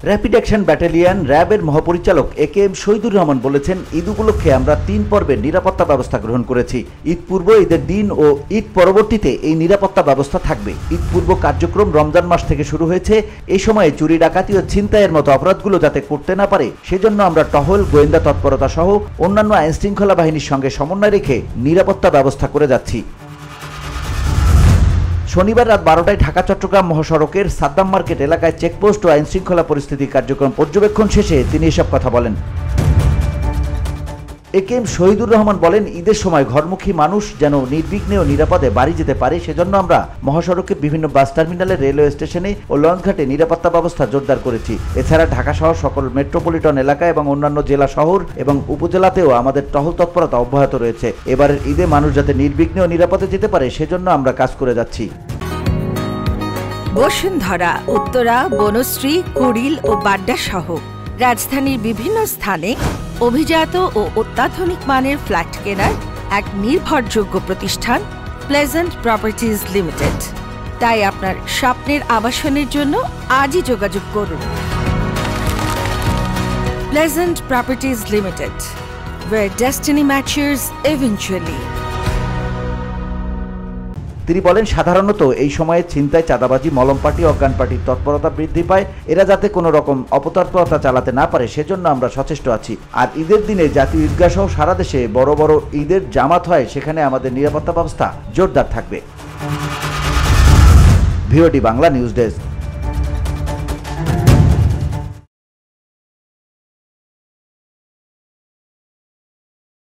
Rapid action battalion র্যাবের মহাপরিচালক AKM Shahidur Rahman বলেছেন, ঈদ উপলক্ষে আমরা ৩ পর্বের নিরাপত্তা ব্যবস্থা গ্রহণ করেছি। ঈদ পূর্ব, ঈদের দিন ও ঈদ পরবর্তীতে এই নিরাপত্তা ব্যবস্থা থাকবে। ঈদ পূর্ব কার্যক্রম রমজান মাস থেকে শুরু হয়েছে। এই সময়ে চুরি, ডাকাতি ও ছিনতাইয়ের মতো অপরাধগুলো যাতে করতে না পারে সেজন্য আমরা টহল, গোয়েন্দা তৎপরতা সহ অন্যান্য আইনশৃঙ্খলা বাহিনীর সঙ্গে সমন্বয় রেখে নিরাপত্তা ব্যবস্থা করে যাচ্ছি। শনিবার রাত 12টায় ঢাকা-চট্টগ্রাম মহাসড়কের সাদ্দাম মার্কেট এলাকায় চেকপোস্ট ও আইনশৃঙ্খলা পরিস্থিতি কার্যক্রম পর্যবেক্ষণ শেষে তিনি এসব কথা বলেন। একেএম শহীদুর রহমান বলেন, ঈদের সময় ঘরমুখী মানুষ যেন নির্বিঘ্নে ও নিরাপদে বাড়ি যেতে পারে সেজন্য আমরা মহাসড়কের বিভিন্ন বাস টার্মিনালে, রেলওয়ে স্টেশনে ও লঞ্চঘাটে নিরাপত্তা ব্যবস্থা জোরদার করেছি। এছাড়া ঢাকা সহ সকল মেট্রোপলিটন এলাকা এবং অন্যান্য জেলা, শহর এবং উপজেলাতেও আমাদের টহল তৎপরতা অব্যাহত রয়েছে। এবারের ঈদে মানুষ যাতে নির্বিঘ্নে ও নিরাপদে যেতে পারে সেজন্য আমরা কাজ করে যাচ্ছি। বসুন্ধরা, উত্তরা, বনশ্রী, কুড়িল ও বাড্ডা সহ রাজধানীর বিভিন্ন স্থানে অভিজাত ও অত্যাধুনিক মানের ফ্ল্যাট কেনার এক নির্ভরযোগ্য প্রতিষ্ঠান প্লেজেন্ট প্রপার্টিজ লিমিটেড। তাই আপনার স্বপ্নের আবাসনের জন্য আজই যোগাযোগ করুন। Pleasant properties limited, where destiny matches eventually। তিনি বলেন, সাধারণত এই সময়ে ছিনতাই, চাঁদাবাজি, মলম পার্টি, অজ্ঞান পার্টির তৎপরতা বৃদ্ধি পায়। এরা যাতে কোনো রকম অপতৎপরতা চালাতে না পারে সেজন্য আমরা সচেষ্ট আছি। আর ঈদের দিনে জাতীয় ঈদগাহ সহ সারা দেশে বড় বড় ঈদের জামাত হয়, সেখানে আমাদের নিরাপত্তা ব্যবস্থা জোরদার থাকবে। VOD Bangla news desk.